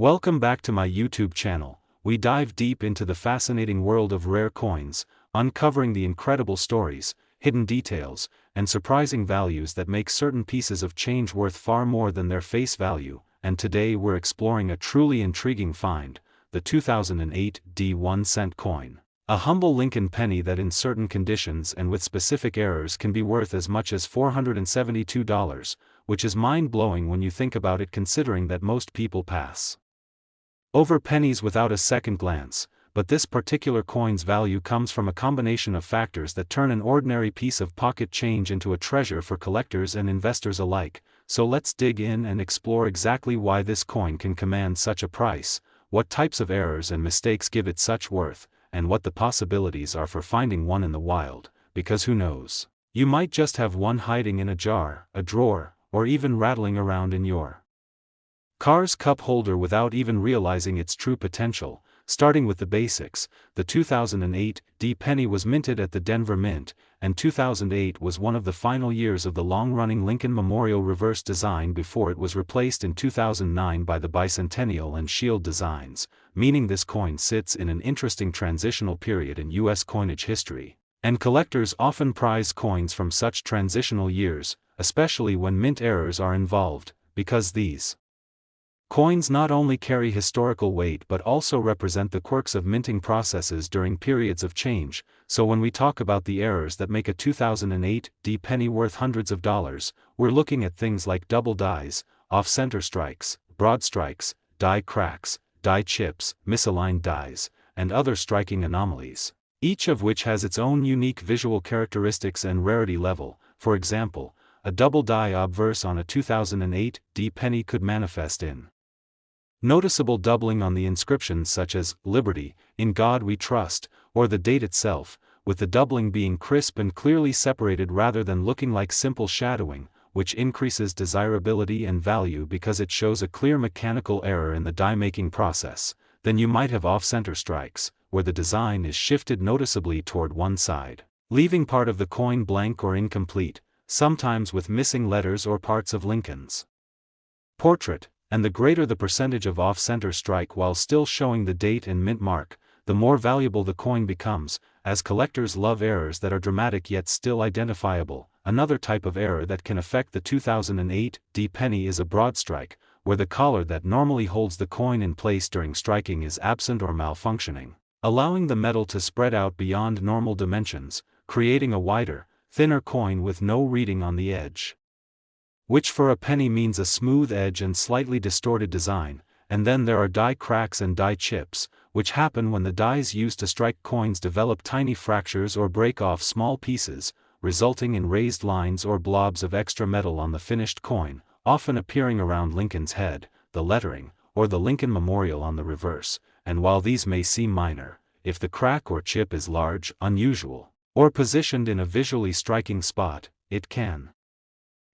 Welcome back to my YouTube channel. We dive deep into the fascinating world of rare coins, uncovering the incredible stories, hidden details, and surprising values that make certain pieces of change worth far more than their face value. And today we're exploring a truly intriguing find, the 2008 D1-cent coin. A humble Lincoln penny that in certain conditions and with specific errors can be worth as much as $472, which is mind-blowing when you think about it, considering that most people pass over pennies without a second glance. But this particular coin's value comes from a combination of factors that turn an ordinary piece of pocket change into a treasure for collectors and investors alike. So let's dig in and explore exactly why this coin can command such a price, what types of errors and mistakes give it such worth, and what the possibilities are for finding one in the wild, because who knows? You might just have one hiding in a jar, a drawer, or even rattling around in your car's cup holder without even realizing its true potential. Starting with the basics, the 2008 D penny was minted at the Denver Mint, and 2008 was one of the final years of the long-running Lincoln Memorial reverse design before it was replaced in 2009 by the bicentennial and shield designs, meaning this coin sits in an interesting transitional period in U.S. coinage history. And collectors often prize coins from such transitional years, especially when mint errors are involved, because these coins not only carry historical weight but also represent the quirks of minting processes during periods of change. So when we talk about the errors that make a 2008 D penny worth hundreds of dollars, we're looking at things like double dies, off-center strikes, broad strikes, die cracks, die chips, misaligned dies, and other striking anomalies, each of which has its own unique visual characteristics and rarity level. For example, a double die obverse on a 2008 D penny could manifest in noticeable doubling on the inscriptions such as "Liberty, in God We Trust," or the date itself, with the doubling being crisp and clearly separated rather than looking like simple shadowing, which increases desirability and value because it shows a clear mechanical error in the die-making process. Then you might have off-center strikes, where the design is shifted noticeably toward one side, leaving part of the coin blank or incomplete, sometimes with missing letters or parts of Lincoln's portrait. And the greater the percentage of off-center strike while still showing the date and mint mark, the more valuable the coin becomes, as collectors love errors that are dramatic yet still identifiable. Another type of error that can affect the 2008 D penny is a broad strike, where the collar that normally holds the coin in place during striking is absent or malfunctioning, allowing the metal to spread out beyond normal dimensions, creating a wider, thinner coin with no reading on the edge, which for a penny means a smooth edge and slightly distorted design. And then there are die cracks and die chips, which happen when the dies used to strike coins develop tiny fractures or break off small pieces, resulting in raised lines or blobs of extra metal on the finished coin, often appearing around Lincoln's head, the lettering, or the Lincoln Memorial on the reverse. And while these may seem minor, if the crack or chip is large, unusual, or positioned in a visually striking spot, it can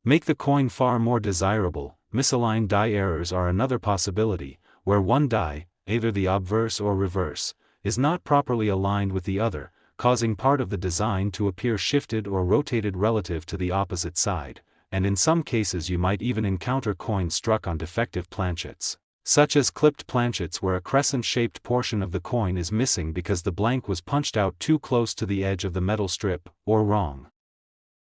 make the coin far more desirable. Misaligned die errors are another possibility, where one die, either the obverse or reverse, is not properly aligned with the other, causing part of the design to appear shifted or rotated relative to the opposite side. And in some cases you might even encounter coins struck on defective planchets, such as clipped planchets where a crescent-shaped portion of the coin is missing because the blank was punched out too close to the edge of the metal strip, or wrong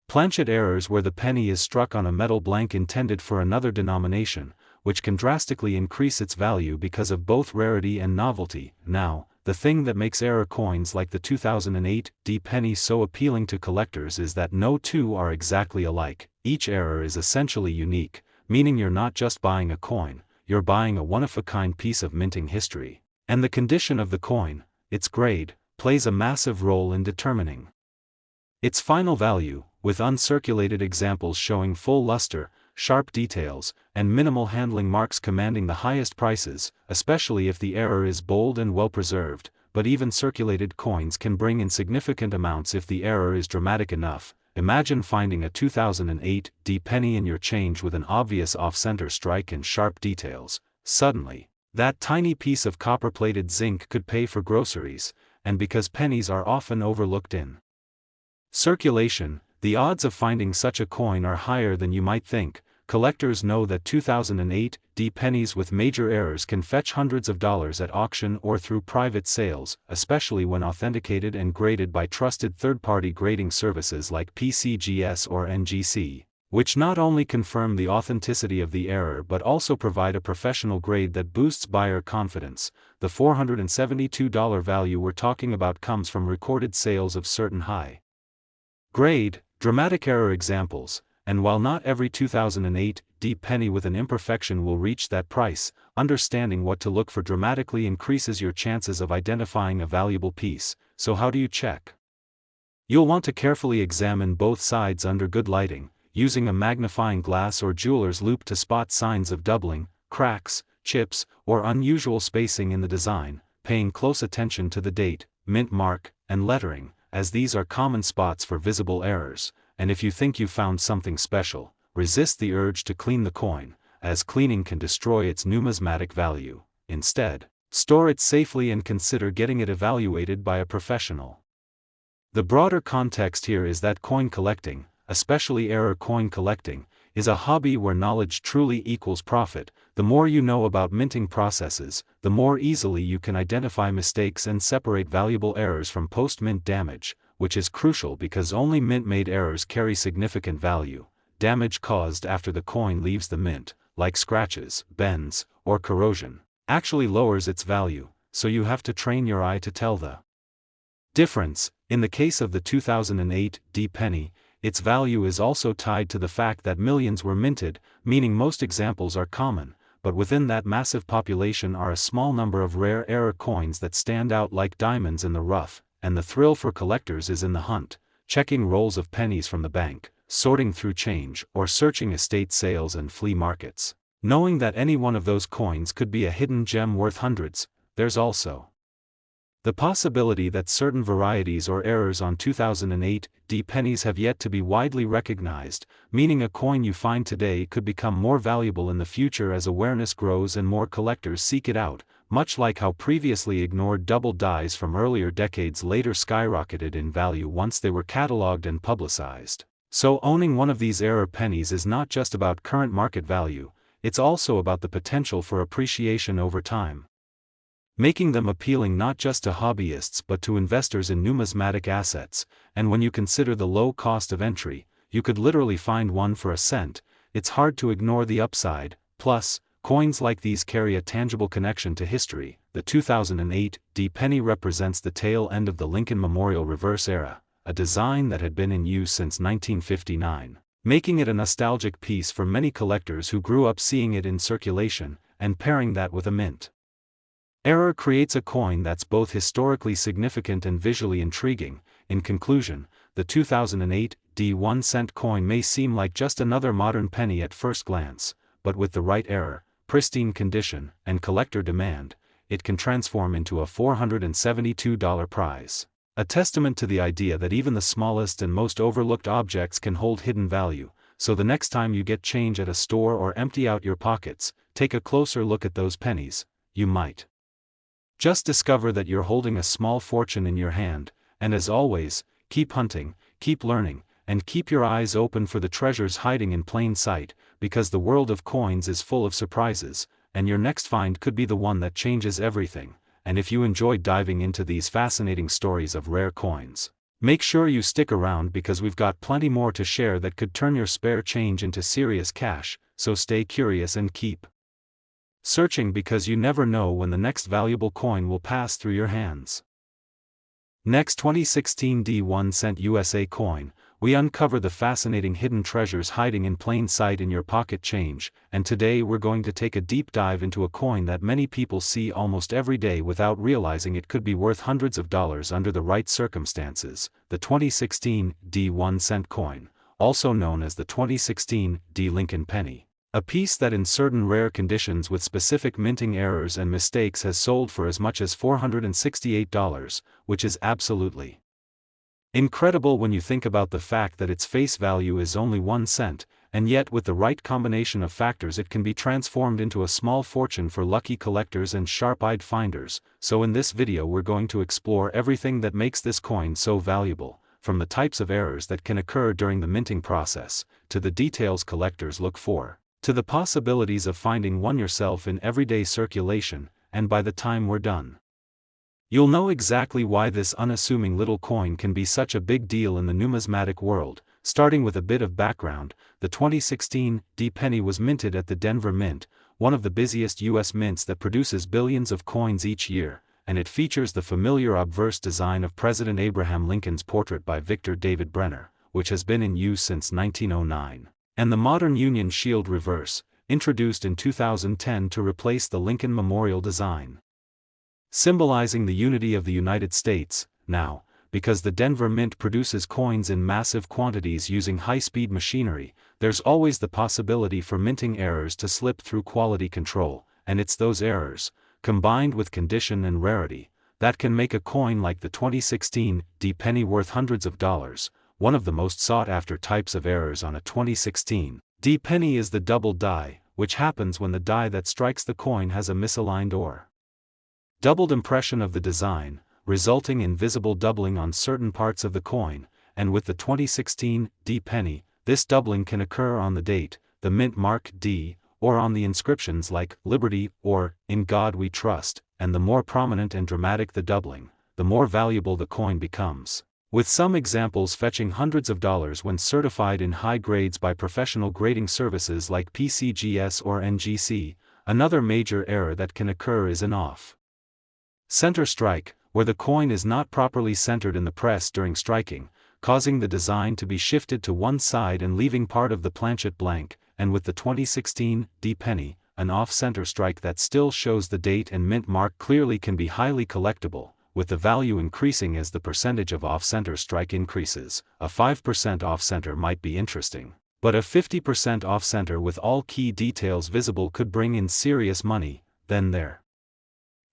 planchet errors where the penny is struck on a metal blank intended for another denomination, which can drastically increase its value because of both rarity and novelty. Now, the thing that makes error coins like the 2008 D penny so appealing to collectors is that no two are exactly alike. Each error is essentially unique, meaning you're not just buying a coin, you're buying a one-of-a-kind piece of minting history. And the condition of the coin, its grade, plays a massive role in determining its final value, with uncirculated examples showing full luster, sharp details, and minimal handling marks commanding the highest prices, especially if the error is bold and well preserved. But even circulated coins can bring in significant amounts if the error is dramatic enough. Imagine finding a 2008 D penny in your change with an obvious off-center strike and sharp details. Suddenly, that tiny piece of copper-plated zinc could pay for groceries. And because pennies are often overlooked in circulation, the odds of finding such a coin are higher than you might think. collectors know that 2008 D pennies with major errors can fetch hundreds of dollars at auction or through private sales, especially when authenticated and graded by trusted third-party grading services like PCGS or NGC, which not only confirm the authenticity of the error but also provide a professional grade that boosts buyer confidence. The $472 value we're talking about comes from recorded sales of certain high-grade, dramatic error examples, and while not every 2008 D penny with an imperfection will reach that price, understanding what to look for dramatically increases your chances of identifying a valuable piece. So how do you check? You'll want to carefully examine both sides under good lighting, using a magnifying glass or jeweler's loupe to spot signs of doubling, cracks, chips, or unusual spacing in the design, paying close attention to the date, mint mark, and lettering, as these are common spots for visible errors. And if you think you found something special, resist the urge to clean the coin, as cleaning can destroy its numismatic value. Instead, store it safely and consider getting it evaluated by a professional. The broader context here is that coin collecting, especially error coin collecting, is a hobby where knowledge truly equals profit. The more you know about minting processes, the more easily you can identify mistakes and separate valuable errors from post-mint damage, which is crucial because only mint-made errors carry significant value. Damage caused after the coin leaves the mint, like scratches, bends, or corrosion, actually lowers its value, so you have to train your eye to tell the difference. In the case of the 2008 D penny, its value is also tied to the fact that millions were minted, meaning most examples are common, but within that massive population are a small number of rare error coins that stand out like diamonds in the rough. And the thrill for collectors is in the hunt, checking rolls of pennies from the bank, sorting through change, or searching estate sales and flea markets. Knowing that any one of those coins could be a hidden gem worth hundreds. There's also the possibility that certain varieties or errors on 2008 D pennies have yet to be widely recognized, meaning a coin you find today could become more valuable in the future as awareness grows and more collectors seek it out, much like how previously ignored double dies from earlier decades later skyrocketed in value once they were cataloged and publicized. So owning one of these error pennies is not just about current market value, it's also about the potential for appreciation over time, making them appealing not just to hobbyists but to investors in numismatic assets. And when you consider the low cost of entry, you could literally find one for a cent. It's hard to ignore the upside. Plus, coins like these carry a tangible connection to history. The 2008 D penny represents the tail end of the Lincoln Memorial reverse era, a design that had been in use since 1959, making it a nostalgic piece for many collectors who grew up seeing it in circulation, and pairing that with a mint error creates a coin that's both historically significant and visually intriguing. In conclusion, the 2008 D 1-cent coin may seem like just another modern penny at first glance, but with the right error, pristine condition, and collector demand, it can transform into a $472 prize. A testament to the idea that even the smallest and most overlooked objects can hold hidden value. So the next time you get change at a store or empty out your pockets, take a closer look at those pennies. You might just discover that you're holding a small fortune in your hand. And as always, keep hunting, keep learning, and keep your eyes open for the treasures hiding in plain sight, because the world of coins is full of surprises, and your next find could be the one that changes everything. And if you enjoyed diving into these fascinating stories of rare coins, make sure you stick around because we've got plenty more to share that could turn your spare change into serious cash. So stay curious and keep searching, because you never know when the next valuable coin will pass through your hands. Next, 2016 D 1-cent USA coin. We uncover the fascinating hidden treasures hiding in plain sight in your pocket change, and today we're going to take a deep dive into a coin that many people see almost every day without realizing it could be worth hundreds of dollars under the right circumstances. The 2016 D 1-cent coin, also known as the 2016 D Lincoln penny. A piece that in certain rare conditions with specific minting errors and mistakes has sold for as much as $468, which is absolutely incredible when you think about the fact that its face value is only 1 cent, and yet with the right combination of factors it can be transformed into a small fortune for lucky collectors and sharp-eyed finders. So in this video we're going to explore everything that makes this coin so valuable, from the types of errors that can occur during the minting process, to the details collectors look for, to the possibilities of finding one yourself in everyday circulation, and by the time we're done, you'll know exactly why this unassuming little coin can be such a big deal in the numismatic world. Starting with a bit of background, the 2016 D-penny was minted at the Denver Mint, one of the busiest U.S. mints that produces billions of coins each year, and it features the familiar obverse design of President Abraham Lincoln's portrait by Victor David Brenner, which has been in use since 1909, and the modern Union Shield reverse, introduced in 2010 to replace the Lincoln Memorial design. Symbolizing the unity of the United States. Now, because the Denver Mint produces coins in massive quantities using high-speed machinery, there's always the possibility for minting errors to slip through quality control, and it's those errors, combined with condition and rarity, that can make a coin like the 2016 D-penny worth hundreds of dollars. One of the most sought-after types of errors on a 2016 D-penny is the doubled die, which happens when the die that strikes the coin has a misaligned or doubled impression of the design, resulting in visible doubling on certain parts of the coin, and with the 2016 D-penny, this doubling can occur on the date, the mint mark D, or on the inscriptions like Liberty or In God We Trust, and the more prominent and dramatic the doubling, the more valuable the coin becomes, with some examples fetching hundreds of dollars when certified in high grades by professional grading services like PCGS or NGC. Another major error that can occur is an off-center strike, where the coin is not properly centered in the press during striking, causing the design to be shifted to one side and leaving part of the planchet blank, and with the 2016 D-penny, an off-center strike that still shows the date and mint mark clearly can be highly collectible, with the value increasing as the percentage of off-center strike increases. A 5% off-center might be interesting, but a 50% off-center with all key details visible could bring in serious money. Then there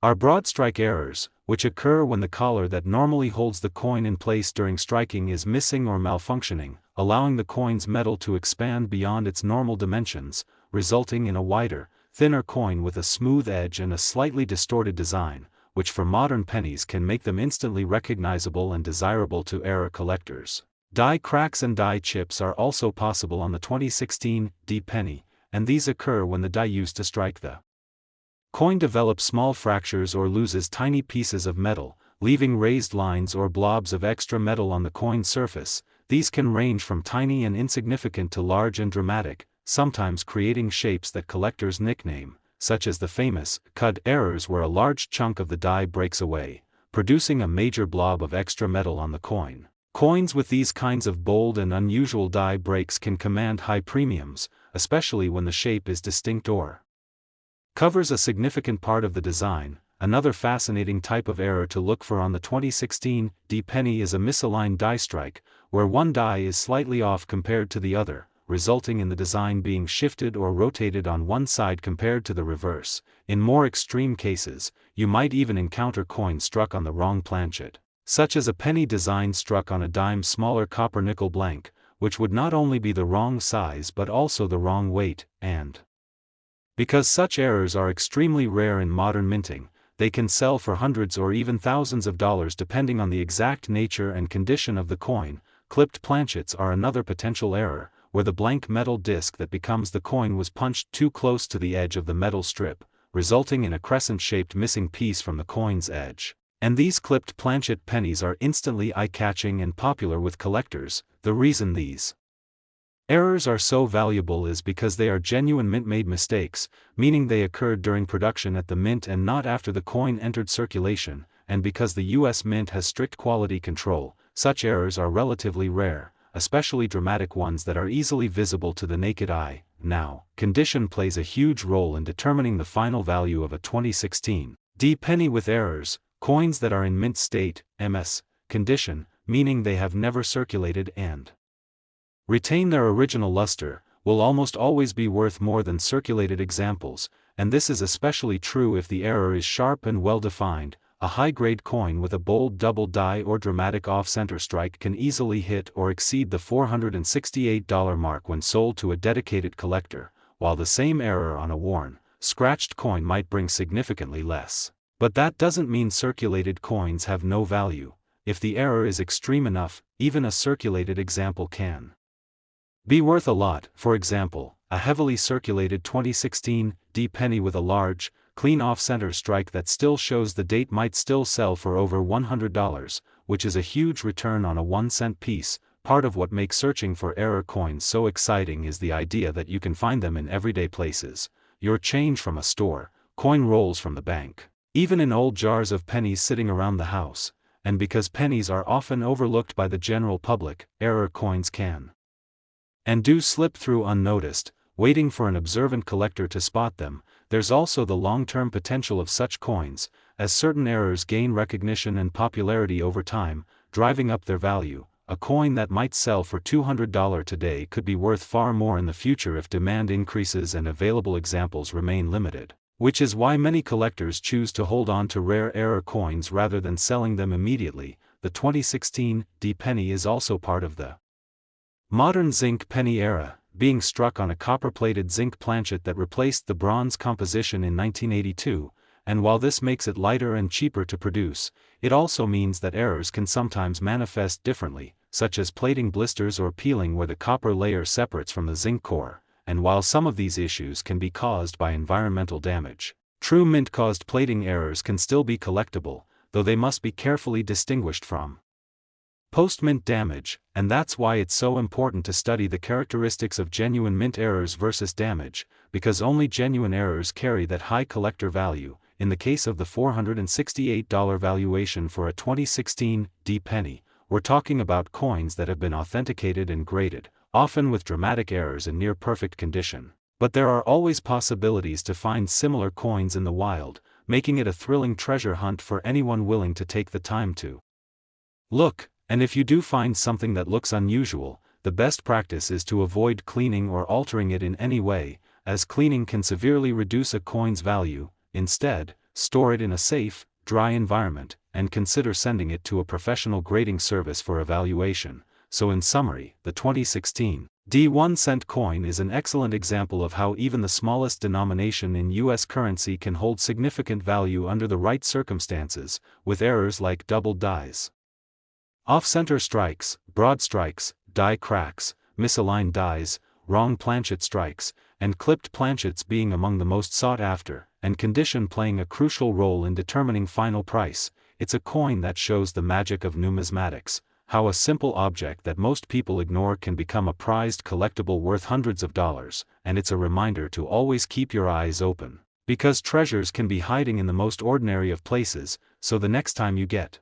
are broad strike errors, which occur when the collar that normally holds the coin in place during striking is missing or malfunctioning, allowing the coin's metal to expand beyond its normal dimensions, resulting in a wider, thinner coin with a smooth edge and a slightly distorted design, which for modern pennies can make them instantly recognizable and desirable to error collectors. Die cracks and die chips are also possible on the 2016 D-penny, and these occur when the die used to strike the coin develops small fractures or loses tiny pieces of metal, leaving raised lines or blobs of extra metal on the coin's surface. These can range from tiny and insignificant to large and dramatic, sometimes creating shapes that collectors nickname, such as the famous cud errors, where a large chunk of the die breaks away, producing a major blob of extra metal on the coin. Coins with these kinds of bold and unusual die breaks can command high premiums, especially when the shape is distinct or covers a significant part of the design. Another fascinating type of error to look for on the 2016 D-penny is a misaligned die strike, where one die is slightly off compared to the other, resulting in the design being shifted or rotated on one side compared to the reverse. In more extreme cases, you might even encounter coins struck on the wrong planchet, such as a penny design struck on a dime's smaller copper-nickel blank, which would not only be the wrong size but also the wrong weight, and because such errors are extremely rare in modern minting, they can sell for hundreds or even thousands of dollars depending on the exact nature and condition of the coin. Clipped planchets are another potential error, where the blank metal disc that becomes the coin was punched too close to the edge of the metal strip, resulting in a crescent-shaped missing piece from the coin's edge. And these clipped planchet pennies are instantly eye-catching and popular with collectors. The reason these errors are so valuable is because they are genuine mint-made mistakes, meaning they occurred during production at the mint and not after the coin entered circulation, and because the U.S. Mint has strict quality control, such errors are relatively rare, especially dramatic ones that are easily visible to the naked eye. Now, condition plays a huge role in determining the final value of a 2016 D-penny with errors. Coins that are in mint state, MS, condition, meaning they have never circulated and retain their original luster, will almost always be worth more than circulated examples, and this is especially true if the error is sharp and well-defined. A high-grade coin with a bold double die or dramatic off-center strike can easily hit or exceed the $468 mark when sold to a dedicated collector, while the same error on a worn, scratched coin might bring significantly less. But that doesn't mean circulated coins have no value. If the error is extreme enough, even a circulated example can be worth a lot. For example, a heavily circulated 2016 D penny with a large, clean off-center strike that still shows the date might still sell for over $100, which is a huge return on a 1-cent piece. Part of what makes searching for error coins so exciting is the idea that you can find them in everyday places: your change from a store, coin rolls from the bank, even in old jars of pennies sitting around the house. And because pennies are often overlooked by the general public, error coins can and do slip through unnoticed, waiting for an observant collector to spot them. There's also the long-term potential of such coins, as certain errors gain recognition and popularity over time, driving up their value. A coin that might sell for $200 today could be worth far more in the future if demand increases and available examples remain limited, which is why many collectors choose to hold on to rare error coins rather than selling them immediately. The 2016 D penny is also part of the modern zinc penny era, being struck on a copper-plated zinc planchet that replaced the bronze composition in 1982, and while this makes it lighter and cheaper to produce, it also means that errors can sometimes manifest differently, such as plating blisters or peeling where the copper layer separates from the zinc core. And while some of these issues can be caused by environmental damage, true mint-caused plating errors can still be collectible, though they must be carefully distinguished from post-mint damage, and that's why it's so important to study the characteristics of genuine mint errors versus damage, because only genuine errors carry that high collector value. In the case of the $468 valuation for a 2016 D penny, we're talking about coins that have been authenticated and graded, often with dramatic errors in near-perfect condition. But there are always possibilities to find similar coins in the wild, making it a thrilling treasure hunt for anyone willing to take the time to look. And if you do find something that looks unusual, the best practice is to avoid cleaning or altering it in any way, as cleaning can severely reduce a coin's value. Instead, store it in a safe, dry environment, and consider sending it to a professional grading service for evaluation. So in summary, the 2016 D 1-cent coin is an excellent example of how even the smallest denomination in US currency can hold significant value under the right circumstances, with errors like doubled dies, off-center strikes, broad strikes, die cracks, misaligned dies, wrong planchet strikes, and clipped planchets being among the most sought after, and condition playing a crucial role in determining final price. It's a coin that shows the magic of numismatics, how a simple object that most people ignore can become a prized collectible worth hundreds of dollars, and it's a reminder to always keep your eyes open, because treasures can be hiding in the most ordinary of places. So the next time you get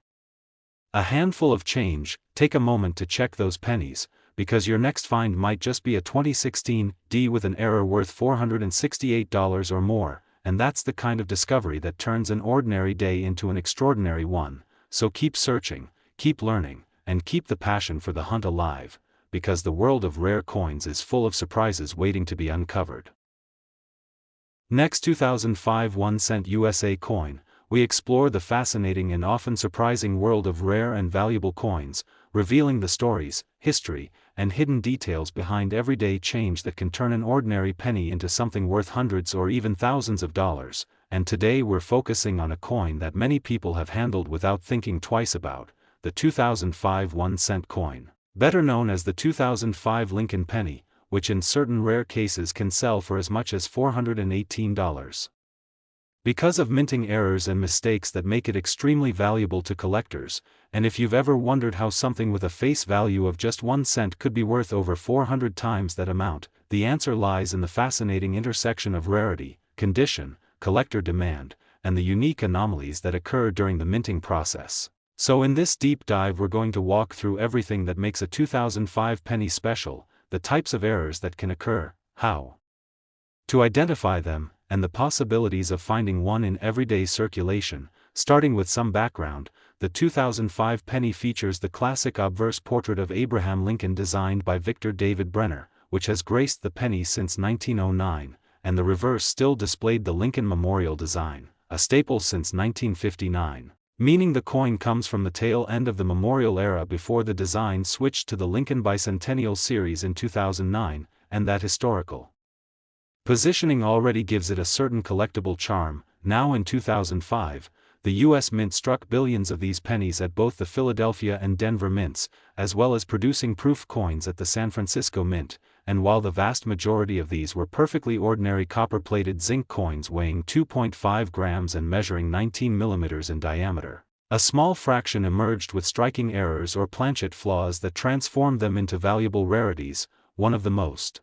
a handful of change, take a moment to check those pennies, because your next find might just be a 2016 D with an error worth $468 or more, and that's the kind of discovery that turns an ordinary day into an extraordinary one. So keep searching, keep learning, and keep the passion for the hunt alive, because the world of rare coins is full of surprises waiting to be uncovered. Next, 2005 1-cent USA coin. We explore the fascinating and often surprising world of rare and valuable coins, revealing the stories, history, and hidden details behind everyday change that can turn an ordinary penny into something worth hundreds or even thousands of dollars. And today we're focusing on a coin that many people have handled without thinking twice about, the 2005 1-cent coin, better known as the 2005 Lincoln penny, which in certain rare cases can sell for as much as $418. Because of minting errors and mistakes that make it extremely valuable to collectors. And if you've ever wondered how something with a face value of just 1 cent could be worth over 400 times that amount, the answer lies in the fascinating intersection of rarity, condition, collector demand, and the unique anomalies that occur during the minting process. So in this deep dive we're going to walk through everything that makes a 2005 penny special, the types of errors that can occur, how to identify them, and the possibilities of finding one in everyday circulation. Starting with some background, the 2005 penny features the classic obverse portrait of Abraham Lincoln designed by Victor David Brenner, which has graced the penny since 1909, and the reverse still displayed the Lincoln Memorial design, a staple since 1959, meaning the coin comes from the tail end of the Memorial era before the design switched to the Lincoln Bicentennial series in 2009, and that historical positioning already gives it a certain collectible charm. Now in 2005, the U.S. Mint struck billions of these pennies at both the Philadelphia and Denver mints, as well as producing proof coins at the San Francisco Mint, and while the vast majority of these were perfectly ordinary copper-plated zinc coins weighing 2.5 grams and measuring 19 millimeters in diameter, a small fraction emerged with striking errors or planchet flaws that transformed them into valuable rarities. One of the most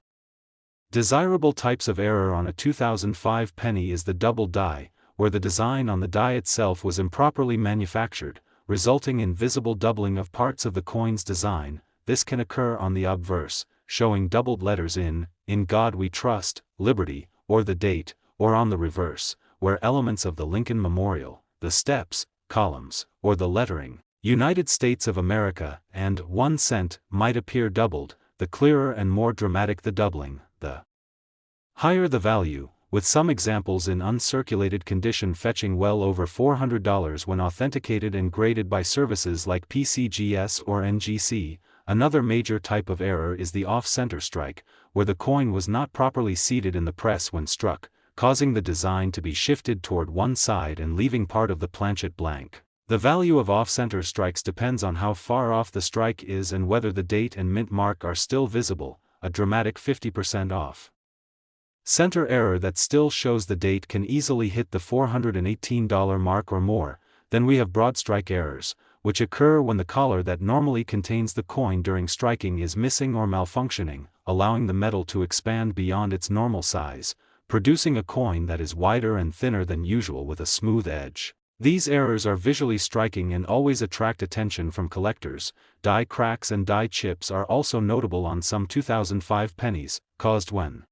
desirable types of error on a 2005 penny is the double die, where the design on the die itself was improperly manufactured, resulting in visible doubling of parts of the coin's design. This can occur on the obverse, showing doubled letters in God We Trust, Liberty, or the date, or on the reverse, where elements of the Lincoln Memorial, the steps, columns, or the lettering, United States of America, and 1 cent, might appear doubled. The clearer and more dramatic the doubling, the higher the value, with some examples in uncirculated condition fetching well over $400 when authenticated and graded by services like PCGS or NGC. Another major type of error is the off-center strike, where the coin was not properly seated in the press when struck, causing the design to be shifted toward one side and leaving part of the planchet blank. The value of off-center strikes depends on how far off the strike is and whether the date and mint mark are still visible. A dramatic 50% off center error that still shows the date can easily hit the $418 mark or more. Then we have broad strike errors, which occur when the collar that normally contains the coin during striking is missing or malfunctioning, allowing the metal to expand beyond its normal size, producing a coin that is wider and thinner than usual with a smooth edge. These errors are visually striking and always attract attention from collectors. Die cracks and die chips are also notable on some 2005 pennies, caused when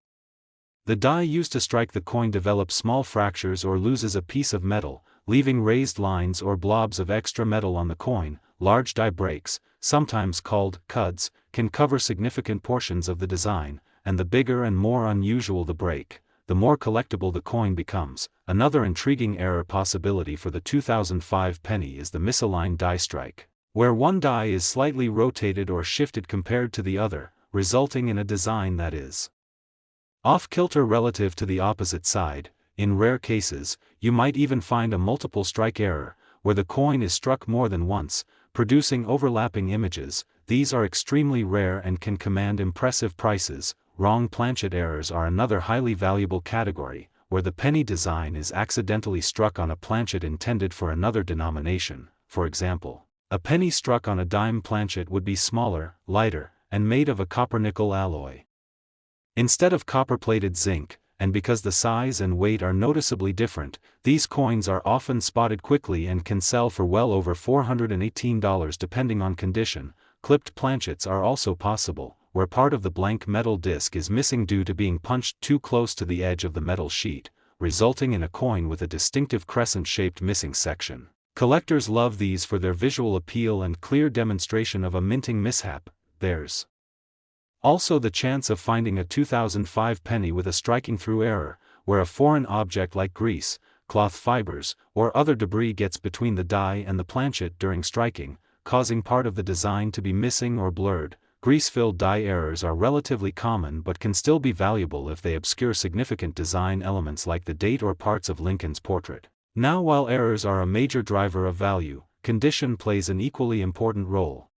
the die used to strike the coin develops small fractures or loses a piece of metal, leaving raised lines or blobs of extra metal on the coin. Large die breaks, sometimes called cuds, can cover significant portions of the design, and the bigger and more unusual the break, the more collectible the coin becomes. Another intriguing error possibility for the 2005 penny is the misaligned die strike, where one die is slightly rotated or shifted compared to the other, resulting in a design that is off-kilter relative to the opposite side. In rare cases, you might even find a multiple strike error, where the coin is struck more than once, producing overlapping images. These are extremely rare and can command impressive prices. Wrong planchet errors are another highly valuable category, where the penny design is accidentally struck on a planchet intended for another denomination. For example, a penny struck on a dime planchet would be smaller, lighter, and made of a copper-nickel alloy instead of copper-plated zinc, and because the size and weight are noticeably different, these coins are often spotted quickly and can sell for well over $418 depending on condition. Clipped planchets are also possible, where part of the blank metal disc is missing due to being punched too close to the edge of the metal sheet, resulting in a coin with a distinctive crescent-shaped missing section. Collectors love these for their visual appeal and clear demonstration of a minting mishap. There's also the chance of finding a 2005 penny with a striking through error, where a foreign object like grease, cloth fibers, or other debris gets between the die and the planchet during striking, causing part of the design to be missing or blurred. Grease-filled die errors are relatively common but can still be valuable if they obscure significant design elements like the date or parts of Lincoln's portrait. Now, while errors are a major driver of value, condition plays an equally important role.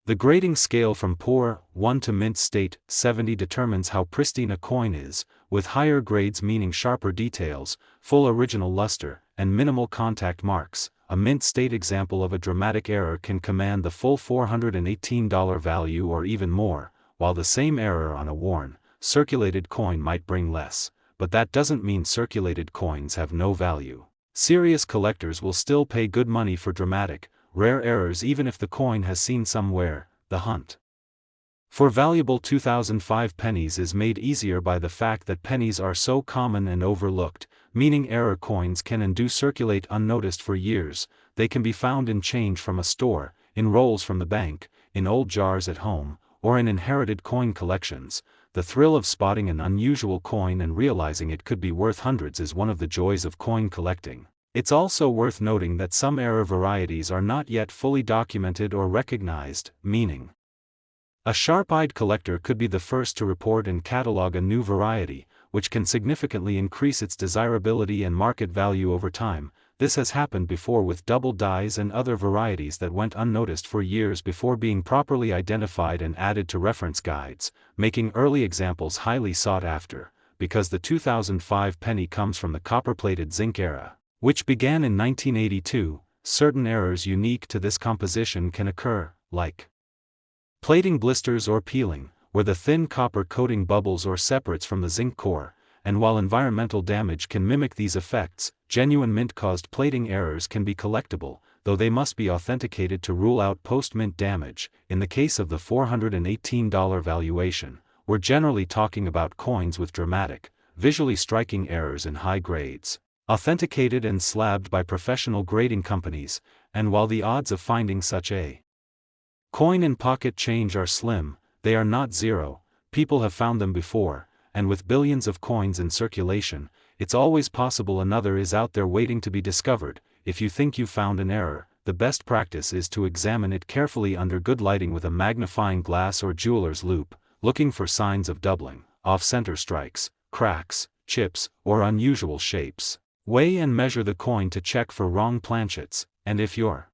The grading scale from poor 1 to mint state 70 determines how pristine a coin is, with higher grades meaning sharper details, full original luster, and minimal contact marks. A mint state example of a dramatic error can command the full $418 value or even more, while the same error on a worn, circulated coin might bring less, but that doesn't mean circulated coins have no value. Serious collectors will still pay good money for dramatic, rare errors even if the coin has seen some wear. The hunt for valuable 2005 pennies is made easier by the fact that pennies are so common and overlooked, meaning error coins can and do circulate unnoticed for years. They can be found in change from a store, in rolls from the bank, in old jars at home, or in inherited coin collections. The thrill of spotting an unusual coin and realizing it could be worth hundreds is one of the joys of coin collecting. It's also worth noting that some error varieties are not yet fully documented or recognized, meaning a sharp-eyed collector could be the first to report and catalog a new variety, which can significantly increase its desirability and market value over time. This has happened before with double dies and other varieties that went unnoticed for years before being properly identified and added to reference guides, making early examples highly sought after. Because the 2005 penny comes from the copper-plated zinc era, which began in 1982, certain errors unique to this composition can occur, like plating blisters or peeling, where the thin copper coating bubbles or separates from the zinc core, and while environmental damage can mimic these effects, genuine mint-caused plating errors can be collectible, though they must be authenticated to rule out post-mint damage. In the case of the $418 valuation, we're generally talking about coins with dramatic, visually striking errors in high grades, authenticated and slabbed by professional grading companies, and while the odds of finding such a coin in pocket change are slim, they are not zero. People have found them before, and with billions of coins in circulation, it's always possible another is out there waiting to be discovered. If you think you found an error, the best practice is to examine it carefully under good lighting with a magnifying glass or jeweler's loupe, looking for signs of doubling, off-center strikes, cracks, chips, or unusual shapes. Weigh and measure the coin to check for wrong planchets, and if you're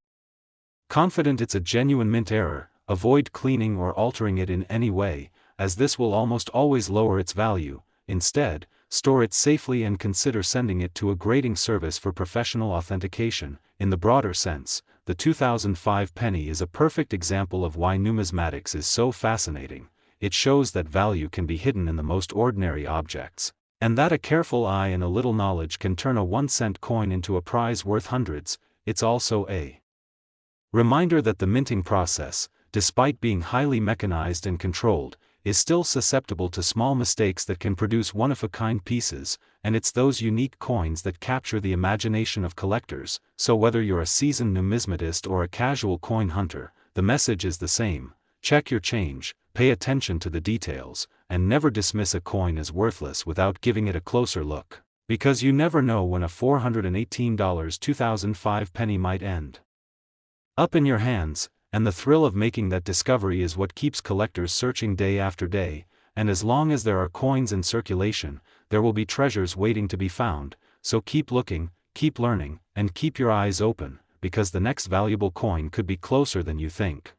confident it's a genuine mint error, avoid cleaning or altering it in any way, as this will almost always lower its value. Instead, store it safely and consider sending it to a grading service for professional authentication. In the broader sense, the 2005 penny is a perfect example of why numismatics is so fascinating. It shows that value can be hidden in the most ordinary objects, and that a careful eye and a little knowledge can turn a 1-cent coin into a prize worth hundreds. It's also a reminder that the minting process, despite being highly mechanized and controlled, is still susceptible to small mistakes that can produce one-of-a-kind pieces, and it's those unique coins that capture the imagination of collectors. So whether you're a seasoned numismatist or a casual coin hunter, the message is the same: check your change, pay attention to the details, and never dismiss a coin as worthless without giving it a closer look, because you never know when a $418 2005 penny might end up in your hands. And the thrill of making that discovery is what keeps collectors searching day after day. And as long as there are coins in circulation, there will be treasures waiting to be found. So keep looking, keep learning, and keep your eyes open, because the next valuable coin could be closer than you think.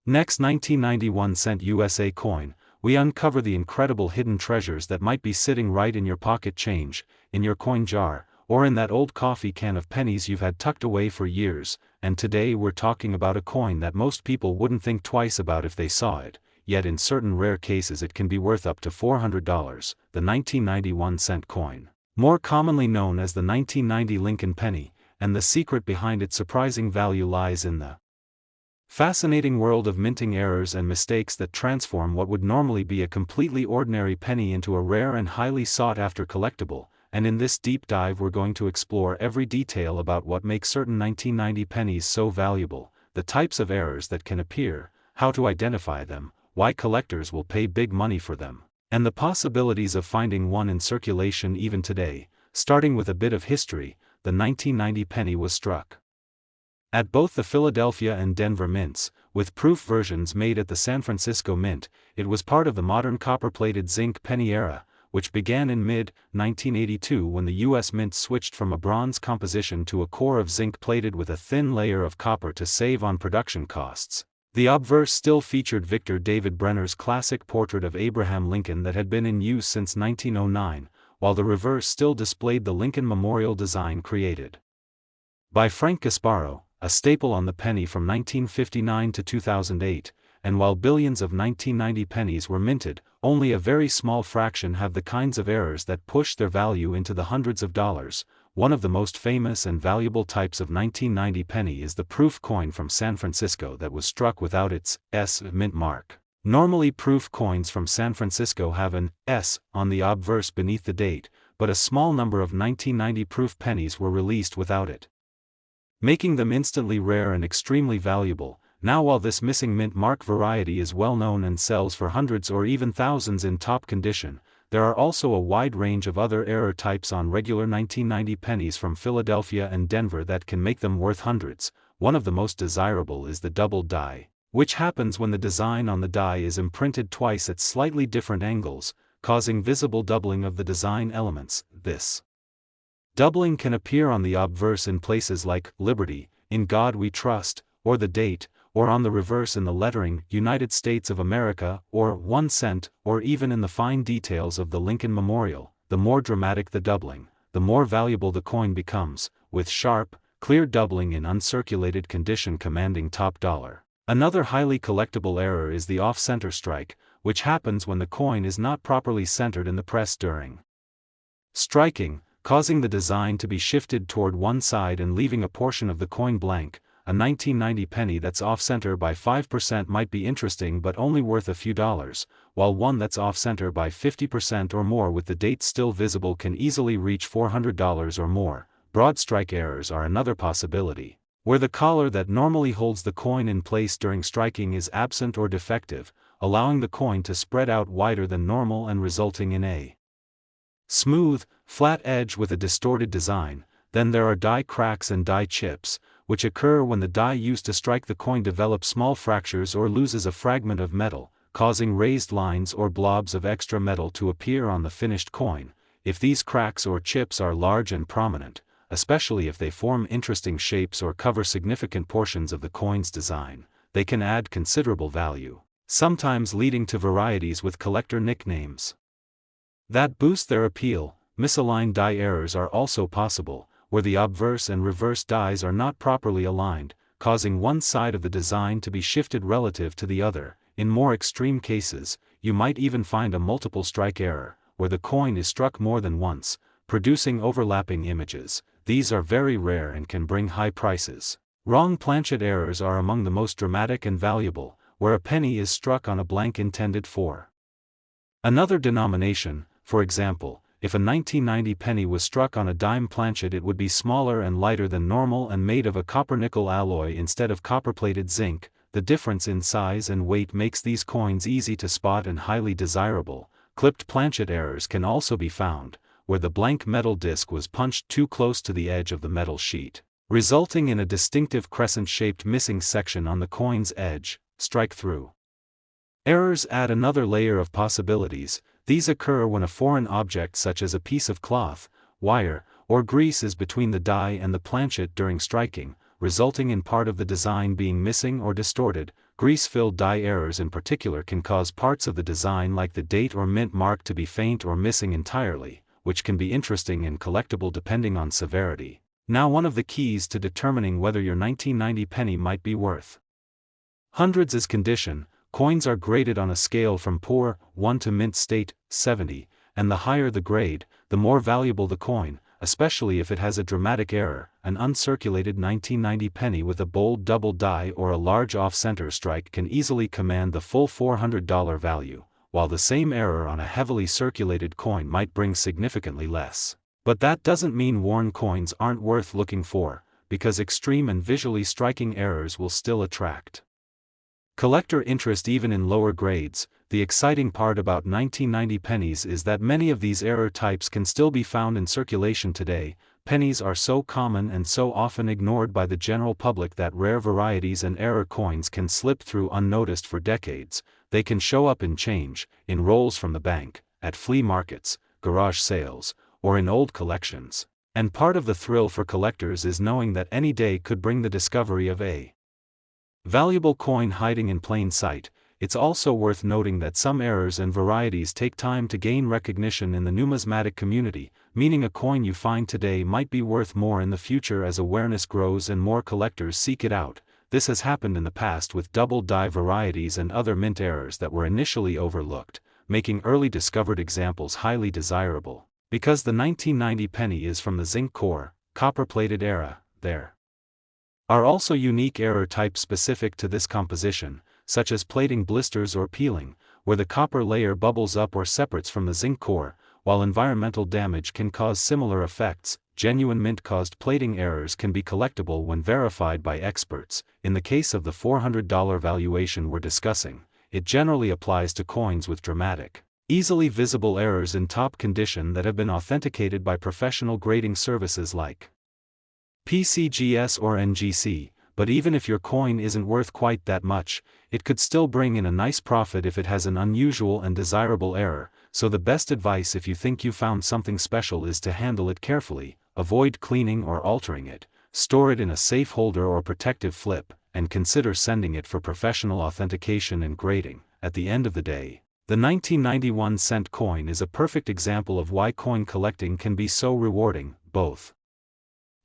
Next, 1991 cent USA coin. We uncover the incredible hidden treasures that might be sitting right in your pocket change, in your coin jar, or in that old coffee can of pennies you've had tucked away for years. And today we're talking about a coin that most people wouldn't think twice about if they saw it, yet in certain rare cases it can be worth up to $400, the 1991 cent coin, more commonly known as the 1990 Lincoln penny. And the secret behind its surprising value lies in the fascinating world of minting errors and mistakes that transform what would normally be a completely ordinary penny into a rare and highly sought-after collectible. And in this deep dive we're going to explore every detail about what makes certain 1990 pennies so valuable, the types of errors that can appear, how to identify them, why collectors will pay big money for them, and the possibilities of finding one in circulation even today. Starting with a bit of history, the 1990 penny was struck at both the Philadelphia and Denver mints, with proof versions made at the San Francisco mint. It was part of the modern copper-plated zinc penny era, which began in mid-1982 when the U.S. Mint switched from a bronze composition to a core of zinc plated with a thin layer of copper to save on production costs. The obverse still featured Victor David Brenner's classic portrait of Abraham Lincoln that had been in use since 1909, while the reverse still displayed the Lincoln Memorial design created by Frank Gasparo, a staple on the penny from 1959 to 2008. And while billions of 1990 pennies were minted, only a very small fraction have the kinds of errors that push their value into the hundreds of dollars. One of the most famous and valuable types of 1990 penny is the proof coin from San Francisco that was struck without its S mint mark. Normally proof coins from San Francisco have an S on the obverse beneath the date, but a small number of 1990 proof pennies were released without it, making them instantly rare and extremely valuable. Now, while this missing mint mark variety is well known and sells for hundreds or even thousands in top condition, there are also a wide range of other error types on regular 1990 pennies from Philadelphia and Denver that can make them worth hundreds. One of the most desirable is the double die, which happens when the design on the die is imprinted twice at slightly different angles, causing visible doubling of the design elements. This doubling can appear on the obverse in places like Liberty, In God We Trust, or the date, or on the reverse in the lettering United States of America, or 1 cent, or even in the fine details of the Lincoln Memorial. The more dramatic the doubling, the more valuable the coin becomes, with sharp, clear doubling in uncirculated condition commanding top dollar. Another highly collectible error is the off-center strike, which happens when the coin is not properly centered in the press during striking, causing the design to be shifted toward one side and leaving a portion of the coin blank. A 1990 penny that's off-center by 5% might be interesting but only worth a few dollars, while one that's off-center by 50% or more with the date still visible can easily reach $400 or more. Broad strike errors are another possibility, where the collar that normally holds the coin in place during striking is absent or defective, allowing the coin to spread out wider than normal and resulting in a smooth, flat edge with a distorted design. Then there are die cracks and die chips, which occur when the die used to strike the coin develops small fractures or loses a fragment of metal, causing raised lines or blobs of extra metal to appear on the finished coin. If these cracks or chips are large and prominent, especially if they form interesting shapes or cover significant portions of the coin's design, they can add considerable value, sometimes leading to varieties with collector nicknames that boost their appeal. Misaligned die errors are also possible, where the obverse and reverse dies are not properly aligned, causing one side of the design to be shifted relative to the other. In more extreme cases, you might even find a multiple strike error, where the coin is struck more than once, producing overlapping images. These are very rare and can bring high prices. Wrong planchet errors are among the most dramatic and valuable, where a penny is struck on a blank intended for another denomination. For example, if a 1990 penny was struck on a dime planchet, it would be smaller and lighter than normal and made of a copper-nickel alloy instead of copper-plated zinc. The difference in size and weight makes these coins easy to spot and highly desirable. Clipped planchet errors can also be found, where the blank metal disc was punched too close to the edge of the metal sheet, resulting in a distinctive crescent-shaped missing section on the coin's edge. Strike-through errors add another layer of possibilities. These occur when a foreign object such as a piece of cloth, wire, or grease is between the die and the planchet during striking, resulting in part of the design being missing or distorted. Grease-filled die errors in particular can cause parts of the design like the date or mint mark to be faint or missing entirely, which can be interesting and collectible depending on severity. Now, one of the keys to determining whether your 1990 penny might be worth hundreds is condition. Coins are graded on a scale from poor, 1 to mint state, 70, and the higher the grade, the more valuable the coin, especially if it has a dramatic error. An uncirculated 1990 penny with a bold double die or a large off-center strike can easily command the full $400 value, while the same error on a heavily circulated coin might bring significantly less. But that doesn't mean worn coins aren't worth looking for, because extreme and visually striking errors will still attract collector interest even in lower grades. The exciting part about 1990 pennies is that many of these error types can still be found in circulation today. Pennies are so common and so often ignored by the general public that rare varieties and error coins can slip through unnoticed for decades. They can show up in change, in rolls from the bank, at flea markets, garage sales, or in old collections. And part of the thrill for collectors is knowing that any day could bring the discovery of a valuable coin hiding in plain sight. It's also worth noting that some errors and varieties take time to gain recognition in the numismatic community, meaning a coin you find today might be worth more in the future as awareness grows and more collectors seek it out. This has happened in the past with double die varieties and other mint errors that were initially overlooked, making early discovered examples highly desirable. Because the 1990 penny is from the zinc core, copper-plated era, there are also unique error types specific to this composition, such as plating blisters or peeling, where the copper layer bubbles up or separates from the zinc core, while environmental damage can cause similar effects. Genuine mint-caused plating errors can be collectible when verified by experts. In the case of the $400 valuation we're discussing, it generally applies to coins with dramatic, easily visible errors in top condition that have been authenticated by professional grading services like PCGS or NGC. But even if your coin isn't worth quite that much, it could still bring in a nice profit if it has an unusual and desirable error. so the best advice if you think you found something special is to handle it carefully, avoid cleaning or altering it, store it in a safe holder or protective flip, and consider sending it for professional authentication and grading. At the end of the day, the 1991 cent coin is a perfect example of why coin collecting can be so rewarding, both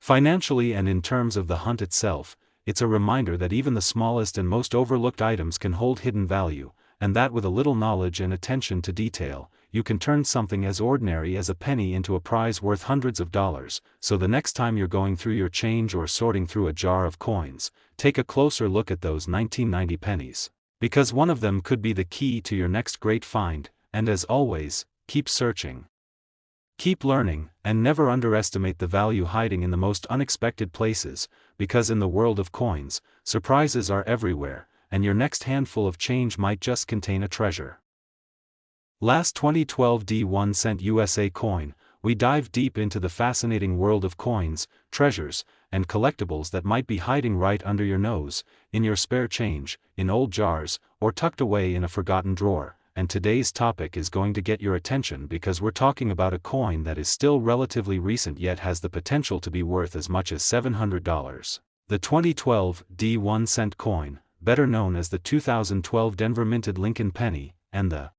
financially and in terms of the hunt itself. It's a reminder that even the smallest and most overlooked items can hold hidden value, and that with a little knowledge and attention to detail, you can turn something as ordinary as a penny into a prize worth hundreds of dollars. So the next time you're going through your change or sorting through a jar of coins, take a closer look at those 1990 pennies, because one of them could be the key to your next great find. And as always, keep searching, keep learning, and never underestimate the value hiding in the most unexpected places, because in the world of coins, surprises are everywhere, and your next handful of change might just contain a treasure. Last 2012 D1 cent USA coin, we dive deep into the fascinating world of coins, treasures, and collectibles that might be hiding right under your nose, in your spare change, in old jars, or tucked away in a forgotten drawer. And today's topic is going to get your attention because we're talking about a coin that is still relatively recent yet has the potential to be worth as much as $700. The 2012 D1 cent coin, better known as the 2012 Denver minted Lincoln penny, and the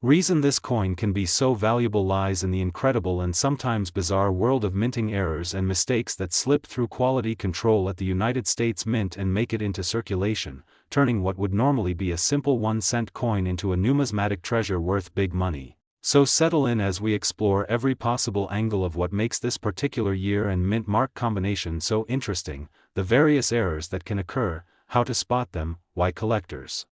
reason this coin can be so valuable lies in the incredible and sometimes bizarre world of minting errors and mistakes that slip through quality control at the United States Mint and make it into circulation, turning what would normally be a simple 1-cent coin into a numismatic treasure worth big money. So settle in as we explore every possible angle of what makes this particular year and mint mark combination so interesting, the various errors that can occur, how to spot them, why collectors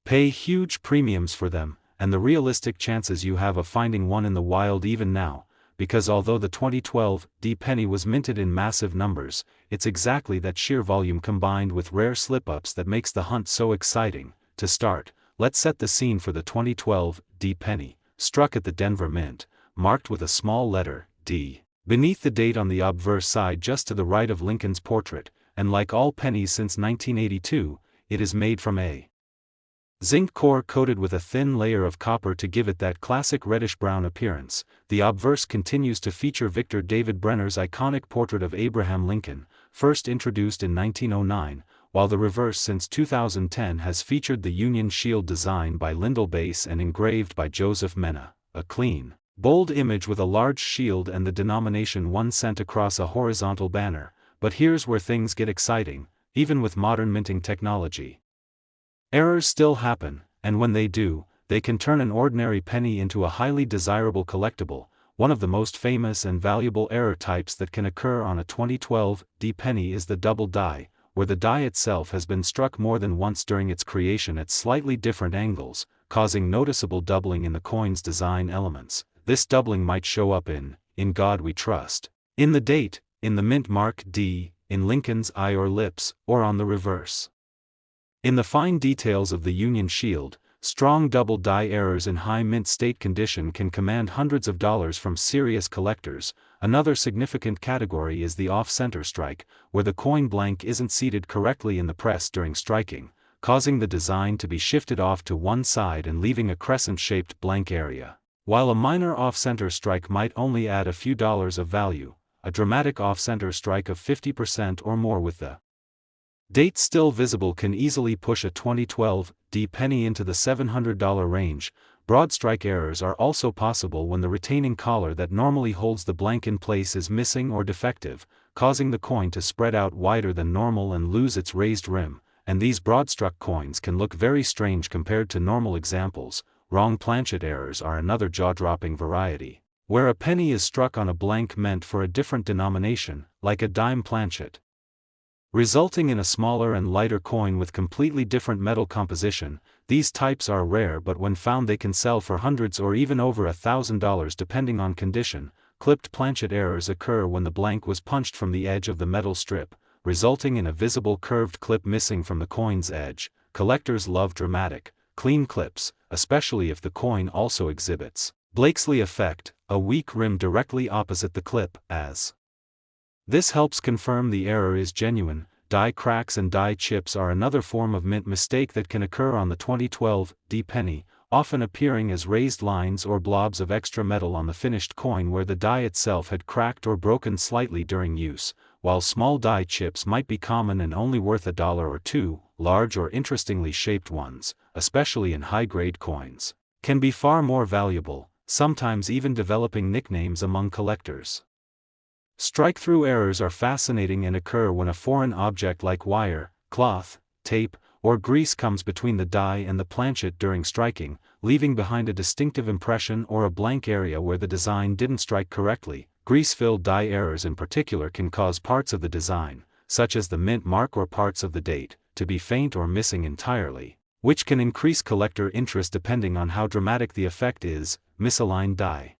pay huge premiums for them, and the realistic chances you have of finding one in the wild even now, because although the 2012 D penny was minted in massive numbers, it's exactly that sheer volume combined with rare slip-ups that makes the hunt so exciting. To start, let's set the scene for the 2012 D penny, struck at the Denver Mint, marked with a small letter, D, beneath the date on the obverse side just to the right of Lincoln's portrait, and like all pennies since 1982, it is made from a zinc core coated with a thin layer of copper to give it that classic reddish-brown appearance. The obverse continues to feature Victor David Brenner's iconic portrait of Abraham Lincoln, first introduced in 1909, while the reverse since 2010 has featured the Union Shield design by Lyndall Bass and engraved by Joseph Mena, a clean, bold image with a large shield and the denomination 1 cent across a horizontal banner. But here's where things get exciting. Even with modern minting technology, errors still happen, and when they do, they can turn an ordinary penny into a highly desirable collectible. One of the most famous and valuable error types that can occur on a 2012 D penny is the double die, where the die itself has been struck more than once during its creation at slightly different angles, causing noticeable doubling in the coin's design elements. This doubling might show up in God We Trust, in the date, in the mint mark D, in Lincoln's eye or lips, or on the reverse. In the fine details of the Union Shield, strong double die errors in high mint state condition can command hundreds of dollars from serious collectors. Another significant category is the off-center strike, where the coin blank isn't seated correctly in the press during striking, causing the design to be shifted off to one side and leaving a crescent-shaped blank area. While a minor off-center strike might only add a few dollars of value, a dramatic off-center strike of 50% or more with the date still visible can easily push a 2012 D penny into the $700 range. Broad strike errors are also possible when the retaining collar that normally holds the blank in place is missing or defective, causing the coin to spread out wider than normal and lose its raised rim, and these broad-struck coins can look very strange compared to normal examples. Wrong planchet errors are another jaw-dropping variety, where a penny is struck on a blank meant for a different denomination, like a dime planchet, resulting in a smaller and lighter coin with completely different metal composition. These types are rare, but when found they can sell for hundreds or even over $1,000 depending on condition. Clipped planchet errors occur when the blank was punched from the edge of the metal strip, resulting in a visible curved clip missing from the coin's edge. Collectors love dramatic, clean clips, especially if the coin also exhibits Blakesley effect, a weak rim directly opposite the clip, as this helps confirm the error is genuine. Die cracks and die chips are another form of mint mistake that can occur on the 2012 D penny. often appearing as raised lines or blobs of extra metal on the finished coin where the die itself had cracked or broken slightly during use, while small die chips might be common and only worth $1 or $2, large or interestingly shaped ones, especially in high-grade coins, can be far more valuable, sometimes even developing nicknames among collectors. Strike-through errors are fascinating and occur when a foreign object like wire, cloth, tape, or grease comes between the die and the planchet during striking, leaving behind a distinctive impression or a blank area where the design didn't strike correctly. Grease-filled die errors in particular can cause parts of the design, such as the mint mark or parts of the date, to be faint or missing entirely, which can increase collector interest depending on how dramatic the effect is. Misaligned die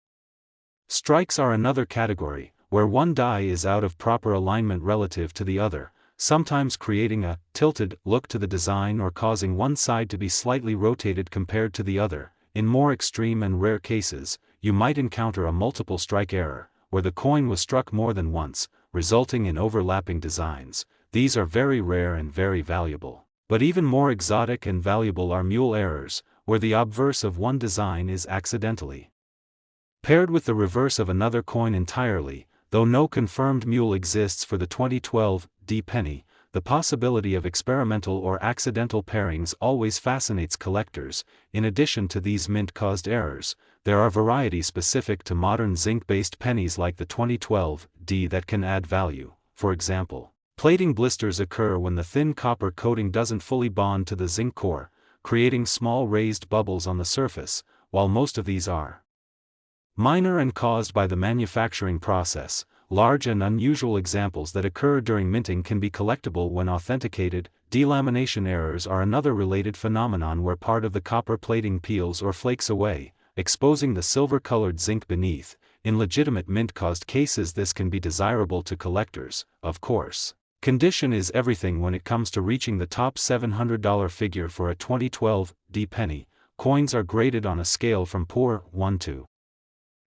strikes are another category, where one die is out of proper alignment relative to the other, sometimes creating a tilted look to the design or causing one side to be slightly rotated compared to the other. In more extreme and rare cases, you might encounter a multiple strike error, where the coin was struck more than once, resulting in overlapping designs. These are very rare and very valuable. But even more exotic and valuable are mule errors, where the obverse of one design is accidentally paired with the reverse of another coin entirely. Though no confirmed mule exists for the 2012 D penny, the possibility of experimental or accidental pairings always fascinates collectors. In addition to these mint-caused errors, there are varieties specific to modern zinc-based pennies like the 2012 D that can add value. For example, plating blisters occur when the thin copper coating doesn't fully bond to the zinc core, creating small raised bubbles on the surface, while most of these are minor and caused by the manufacturing process. Large and unusual examples that occur during minting can be collectible when authenticated. Delamination errors are another related phenomenon where part of the copper plating peels or flakes away, exposing the silver-colored zinc beneath. In legitimate mint-caused cases this can be desirable to collectors, of course. Condition is everything when it comes to reaching the top $700 figure for a 2012 D penny. Coins are graded on a scale from poor 1 to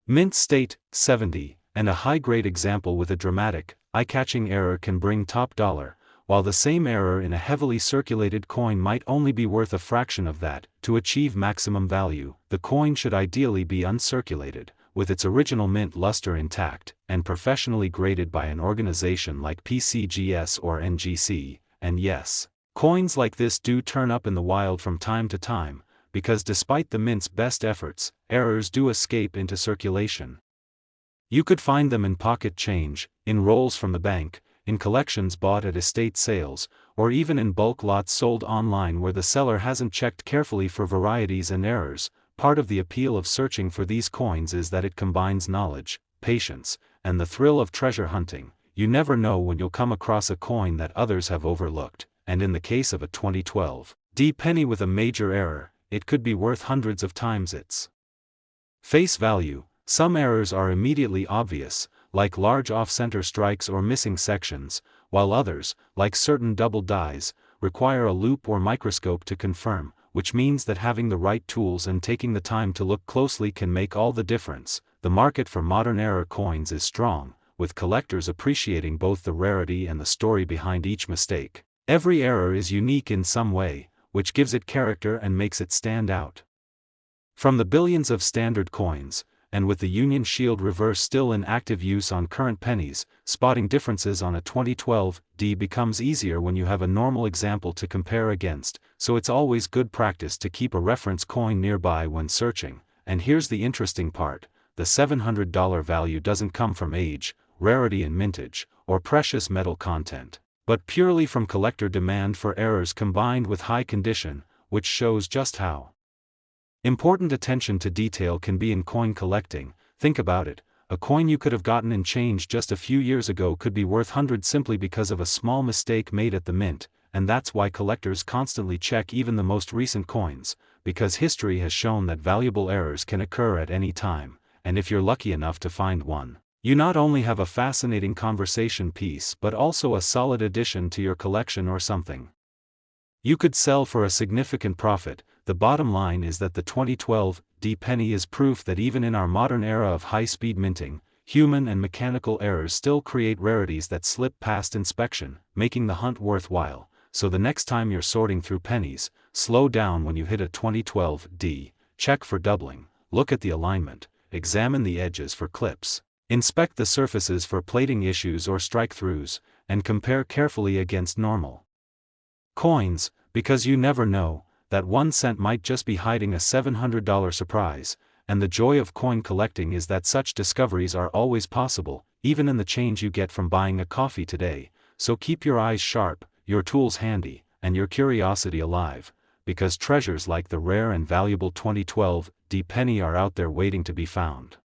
mint state 70, and a high-grade example with a dramatic, eye-catching error can bring top dollar, while the same error in a heavily circulated coin might only be worth a fraction of that. To achieve maximum value, the coin should ideally be uncirculated, with its original mint luster intact, and professionally graded by an organization like PCGS or NGC. And yes, coins like this do turn up in the wild from time to time, because despite the mint's best efforts, errors do escape into circulation. You could find them in pocket change, in rolls from the bank, in collections bought at estate sales, or even in bulk lots sold online where the seller hasn't checked carefully for varieties and errors. Part of the appeal of searching for these coins is that it combines knowledge, patience, and the thrill of treasure hunting. You never know when you'll come across a coin that others have overlooked, and in the case of a 2012 D penny with a major error, it could be worth hundreds of times its face value. Some errors are immediately obvious, like large off-center strikes or missing sections, while others, like certain double dies, require a loupe or microscope to confirm, which means that having the right tools and taking the time to look closely can make all the difference. The market for modern era coins is strong, with collectors appreciating both the rarity and the story behind each mistake. Every error is unique in some way, which gives it character and makes it stand out. From the billions of standard coins, and with the Union Shield reverse still in active use on current pennies, spotting differences on a 2012 D becomes easier when you have a normal example to compare against, so it's always good practice to keep a reference coin nearby when searching. And here's the interesting part: the $700 value doesn't come from age, rarity and mintage, or precious metal content, but purely from collector demand for errors combined with high condition, which shows just how important attention to detail can be in coin collecting. Think about it, a coin you could have gotten in change just a few years ago could be worth hundreds simply because of a small mistake made at the mint, and that's why collectors constantly check even the most recent coins, because history has shown that valuable errors can occur at any time, and if you're lucky enough to find one, you not only have a fascinating conversation piece but also a solid addition to your collection or something you could sell for a significant profit. The bottom line is that the 2012 D penny is proof that even in our modern era of high-speed minting, human and mechanical errors still create rarities that slip past inspection, making the hunt worthwhile. So the next time you're sorting through pennies, slow down when you hit a 2012 D, check for doubling, look at the alignment, examine the edges for clips, inspect the surfaces for plating issues or strike-throughs, and compare carefully against normal coins, because you never know, that 1 cent might just be hiding a $700 surprise, and the joy of coin collecting is that such discoveries are always possible, even in the change you get from buying a coffee today. So keep your eyes sharp, your tools handy, and your curiosity alive, because treasures like the rare and valuable 2012 penny are out there waiting to be found.